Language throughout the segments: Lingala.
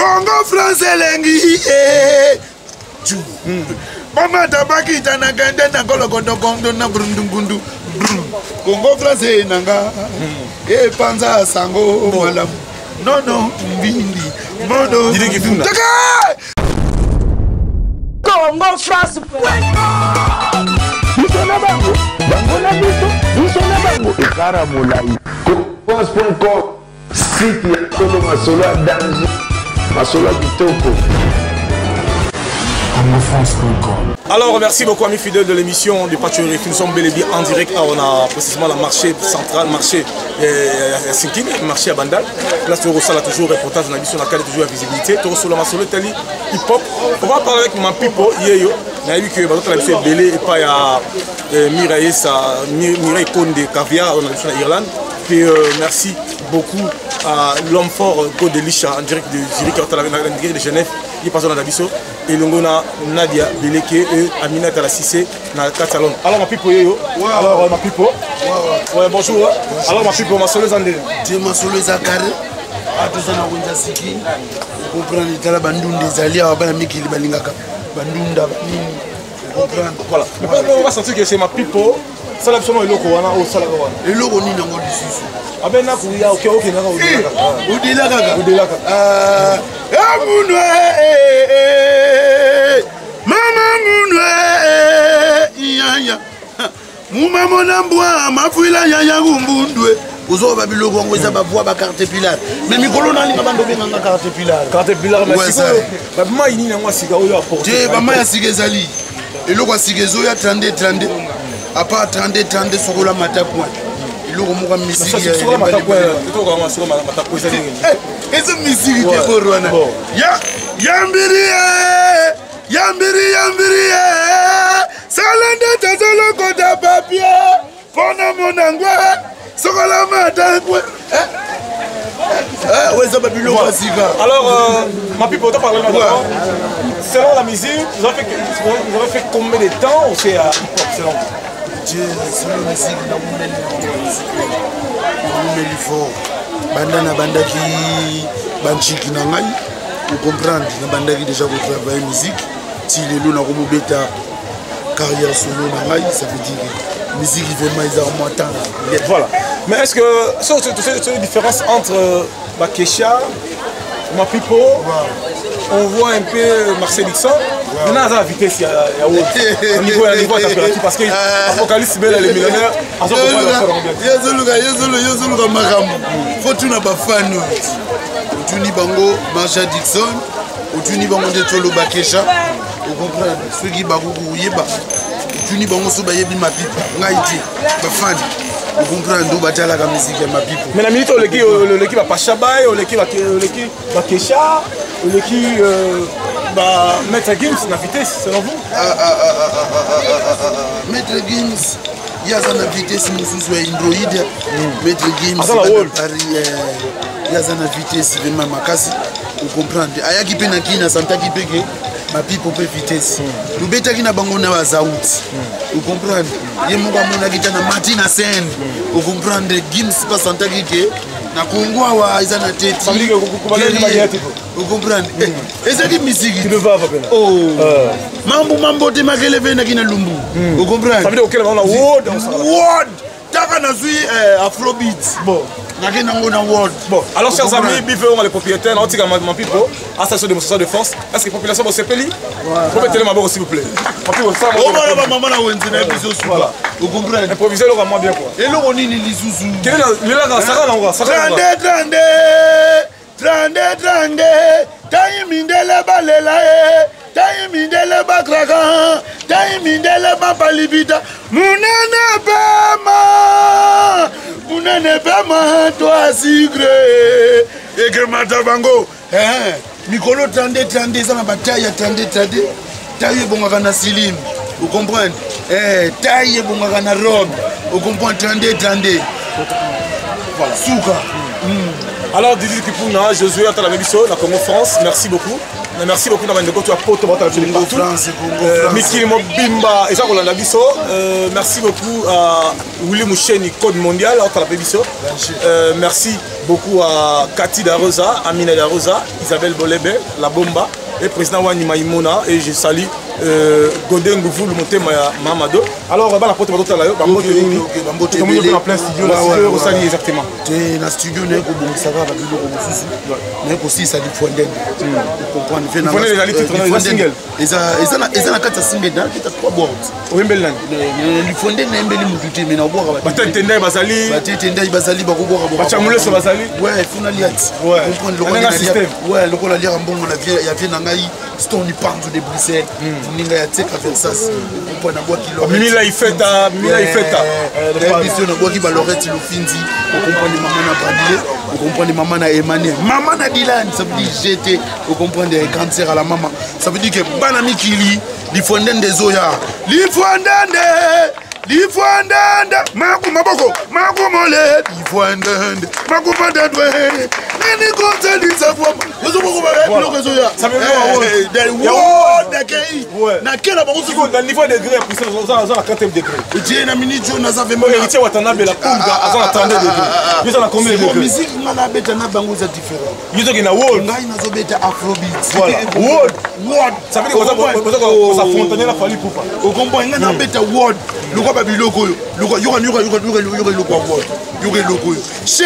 Congo France elengi tu mama tabaki tanaganda na kolokondo kondo na brundungundu Congo France nanga panza sango malamu nono mbindi mono taka Congo France Musona bango na biso musona bango ekara molai France.com site ya solo masolo ya danger masolo ya kitoko. Alors merci beaucoup amis fidèles de l'émission du Patriotique. Nous sommes bel et bien en direct. On a précisément le marché central, marché Sinking, marché à Bandal. Là sur Rossala toujours reportage dans la mission, la qualité toujours la visibilité. Tout sur la masolo tali hip hop. On va parler avec ma pipo Yeyo. On a vu que la mission est belé et pas à Mireille Conde Caviar on a vu en Irlande. Puis merci beaucoup à l'homme fort Godelisha en direct de Zurich de Genève. Il passe dans la biso et l'ongona Nadia Beleke et Amina Talassissé dans le Catalan. Alors ma pipo yo. Alors ma pipo. Ouais bonjour. Alors ma pipo ma soleuse andé. Tu ma soleuse carré. A tout ça na wenda siki. Comprendre tala bandunde zalia abana mikili balingaka. Bandunda nini. Comprendre. Voilà. Mais on va sentir que c'est ma pipo. Ça là seulement eloko wana au sala wana. Eloko nini ngo lisusu. Abena kuya OK nanga udila kaka. Udila kaka. Amunwe mama munwe yaya muma mona mbwa mafuila yaya ngumbundwe uzoba biloko ngo eza bavwa ba carte pilar mais mikolo nali ngabando benga carte pilar merci ba mai nini ngwa sika oyo apporter ba mai sika ezali eloko sika ezo ya 32 à part 32 sokola matakwa eloko moka misiki ya matakwa to ko masolo matakwa ezali ezo misiki te korwana yambiri salande tazolo kota papier pona monangwe sokola matakwa alors ma pipo on parle maintenant selon la musique vous avez fait combien de temps ou c'est hip-hop selon selon la musique na fort banda na bandaki banchiki na ngai vous comprendre na bandaki déjà pour travailler musique si lelo na komobeta carrière solo na ngai ça veut dire musique vraiment ils ont moins temps voilà mais est-ce que c'est une différence entre Bakesha ma pipo on voit un peu Marcel Dixon maintenant à la vitesse il y a au niveau de température parce que Apocalypse Bell les millionnaires yezoluka makambo faut tuna bafano utuni bango Marcel Dixon utuni bango nde tolo Bakesha vous comprenez ceux qui bakuku yeba utuni bango so bayebi mapipo ngai ti bafani vous comprenez d'où batala la musique ma pipo mais la minute l'équipe va pas Chabaye l'équipe va Kesha l'équipe va Maître Gims na vitesse selon vous Maître Gims il y a une vitesse mususu ya Android Maître Gims il y a une vitesse vraiment makasi vous comprenez ayaki pe na kina santaki peke ma pipo pe vitesse lubetaki na bango na bazauti vous comprenez ye moko amonaki ta na Martina Sen vous comprenez Gims pas santaki ke na kongwa wa iza na tete vous comprenez ezaki misiki oh mambo te makeleve na kina lumbu vous comprenez ça veut dire que on a word taka na zui afrobeat bon bon, alors chers amis, bivons les propriétaires, on tire ma pipo, à station de démonstration de force. Est-ce que la population va se payer? Vous mettez les mains s'il vous plaît. Vous comprenez? Improvisez le moi bien quoi. Et le roni ni lisusu. Quel est là, ça va 32 tayi mindele balela tayi mindele bakraka tayi mindele bapalibita munene pema toi sigre et que matabango mikolo 32 ça na bataille 32 tayi bongaka na silim vous comprenez tayi bongaka na robe vous comprenez 32 voilà souka Alors, Didi Kipuna, Josué, à la Bébiso, la Congo France, merci beaucoup. Merci beaucoup d'avoir été partout. Miki Mobimba, et ça, on l'a biso. Merci beaucoup à Willy Moucheni, Code Mondial, à la Bébiso. Merci beaucoup à Cathy Darosa, Amina Darosa, Isabelle Bolebe, La Bomba, et président Wani Maïmouna, et je salue Godin Gouvou, le monté Mamado. Alors, la porte de la Bambote, en plein studio, là, c'est exactement. Tu es dans le studio, ça va, mais aussi ça dit Fondé. Vous comprenez, il faut les single. Et ça n'a qu'à ta single, il y a 3 boards. Oui, mais là, il faut des mais il boire. Tendai Basali, Basali, Bachamoule sur Basali. Ouais, il faut l'allier. Ouais, ouais, le rôle à lire en bon, il y a bien Nangaï, Stony Park de Bruxelles. Ninga ya teka Versace pour na bois qui l'aurait Mila ifeta émission na bois qui balorette le findi on comprend les mamans na Bradley on comprend les mamans na Emmanuel maman na Dylan ça veut dire j'étais on comprend des cancer à la maman ça veut dire que banami kili li fondende des oya li fondende maku maboko maku mole li fondende maku madadwe ni konta li sa fois vous vous ba zo ya ça veut dire na quel bon au niveau degré à la 4e degré tu na minute on a ça fait héritier Watanabe la Kunga à la 32 degré ils ont la combien de degrés musique na beta na bango za différent ils ont na world ngai na zo beta afrobeat voilà world ça veut dire que ça fontaine la fali poupa au combat na beta world le quoi babiloko le quoi yura le quoi world yura le quoi chez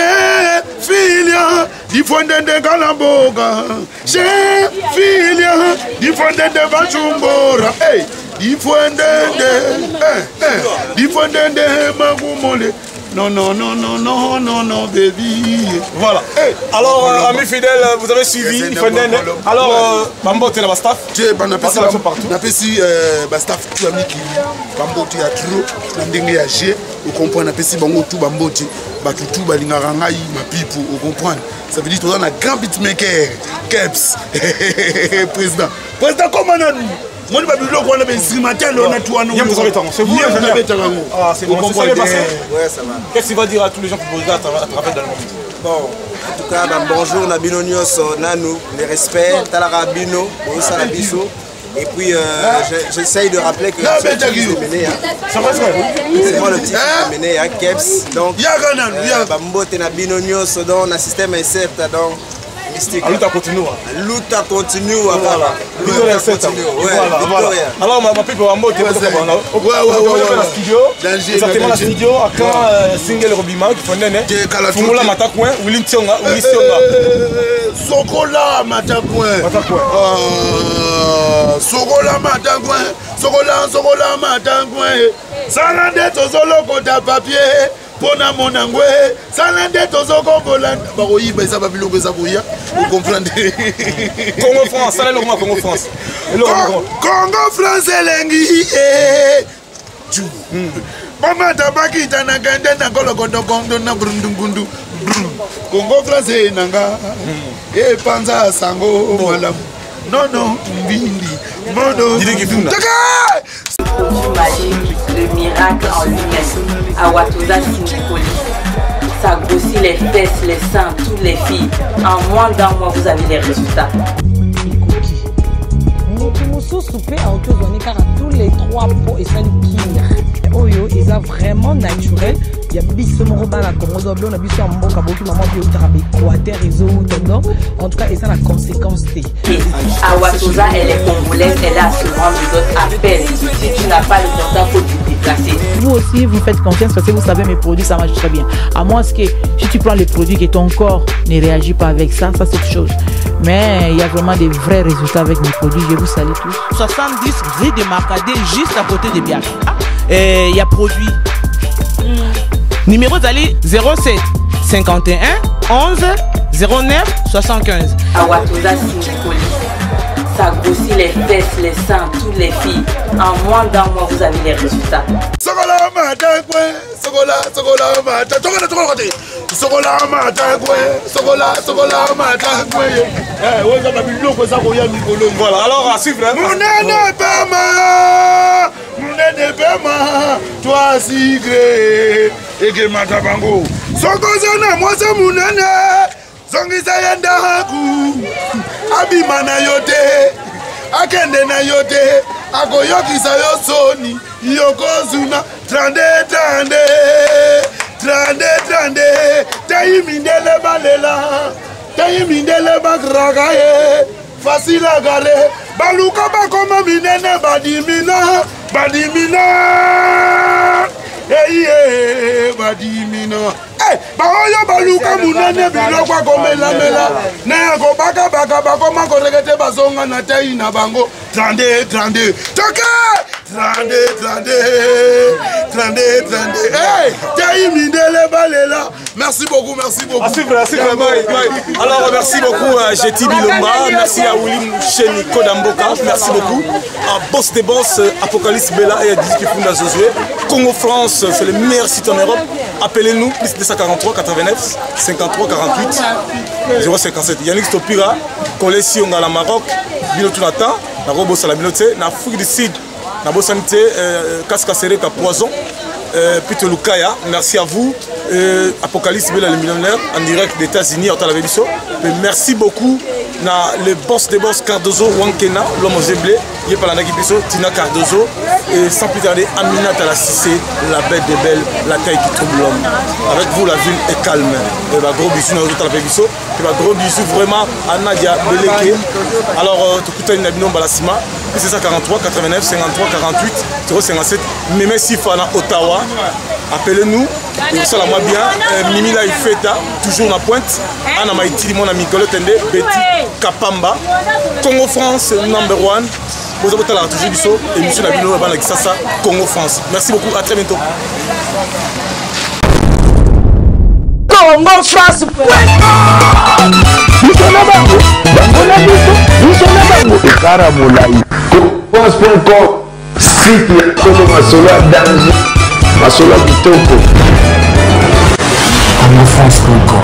filia di fondende kalamboga chez filia di fondende vachumbora hey di fondende magumole non baby voilà alors amis fidèles vous avez suivi Fondende alors Bambote la staff tu bana pesi na pesi staff tu ami ki Bambote ya tro na ndenge ya G vous comprenez na pesi bango tout Bambote batutu balingaka ngai mapipu vous comprenez ça veut dire toi na grand beatmaker Keps président comment nous moi je vais vous dire que c'est vous ah c'est bon ça va passer ouais ça va qu'est-ce qu'il va dire à tous les gens qui vous regardent à travers dans le monde bon en tout cas bonjour na Nyos nanu les respects talara bino ça la biso et puis j'essaye de rappeler que c'est moi le petit mené à Keps donc Bambote na bino Nyos dans un système insert donc Luta continue. Luta continue. Voilà. Alors, ma pipe en mode, exactement la studio, à quand single Robima qui font nene. Fumula Matakouin, Willy Tionga, Willy Tionga. Sokola Matakouin. Sokola Matakouin. Sokola Matakouin. Salande tozolo kota papier. Pona monangwe salande tozoko bolanda baroyi beza babiloko za boya vous comprenez Congo France ça le Congo France Congo France elengi tu mama tabaki tanaganda na kolokondo kondo na brundungundu Congo France nanga e panza sango malamu non mbindi modo le miracle en lui-même. Awatoza Sindikoli. Ça grossit les fesses, les seins, toutes les filles. En moins d'un mois, vous avez les résultats. Tous les 3 pots et ça le Oyo, ils sont vraiment naturels. Il y a Bissomoro dans la Congo, on a Bissomoro Mboka, beaucoup de mamans qui ont Équateur, en tout cas, ils ont la conséquence. Awatoza, elle est congolaise, elle a ce grand d'autres appels. Si tu n'as pas le contact, il faut te déplacer. Vous aussi, vous faites confiance parce que vous savez mes produits, ça marche très bien. À moins que si tu prends les produits et ton corps ne réagit pas avec ça, ça c'est autre chose. Mais il y a vraiment des vrais résultats avec mes produits. Je vous salue tous. 70 rue de Marcadet, juste à côté de Biac. Il y a produit. Numéro d'Ali 07 51 11 09 75. Awatoza Sindikoli. Ça grossit les fesses, les seins, toutes les filles. En moins d'un mois, vous avez les résultats. Sokola Matakouin, Sokola Matakouin. Sokola Matakouin. Voilà, alors à suivre. Munene Pema, toi Sigre, et que Matabango. Sokozana, moi c'est Munene. zongisa ye ndaku abima na yo te akende na yo te akoyokisa yo soni yokozuna trande tayimindele balela tayimindele bakrakaye fasila gare baluka bakoma minene badimina badimina baoyo baluka munene bilokwa komelamela nayako bakabaka bakoma korekete bazonga na tai na bango trande toke trande tayimindele balela. Merci beaucoup. Alors, merci beaucoup à Jeti Bilomba, merci à Willy Cheni Kodamboka, merci beaucoup à Boss des Boss, Apocalypse Bella et à Dizki Funda Josué. Congo France, c'est le meilleur site en Europe. Appelez-nous, plus 243 89 53 48 057. Yannick Stopira, Collet Sionga la Maroc, Binotunata, la Robosa la Binote, na Afrique du Sud, na Bossanité, Kaskasere, Poison. Pito Lukaya, merci à vous. Apocalypse Bella, le millionnaire, en direct des États-Unis, merci beaucoup. Le boss des boss Cardozo, Wankena, l'homme aux éblés, Tina Cardozo, et sans plus tarder, Aminata la Cissé, la bête des belles, la taille qui trouble l'homme. Avec vous, la ville est calme. Et gros bisous, gros bisous vraiment à Nadia Beleke. Alors, tu as une abonnement Balasima. C'est ça 43 89 53 48 057. Mémé Sifana Ottawa. Appelez-nous. Et ça la moi bien. Mimi la Ifeta, toujours la pointe. Anna Maïti, mon ami Colotende, Betty Kapamba. Congo France, number one. Vous avez toujours du saut. Et monsieur Nabino Abana Kisasa, Congo France. Merci beaucoup, à très bientôt. Congo France. France.com, site ya Solo Masolo ya danger, Masolo ya kitoko. Congo France.com.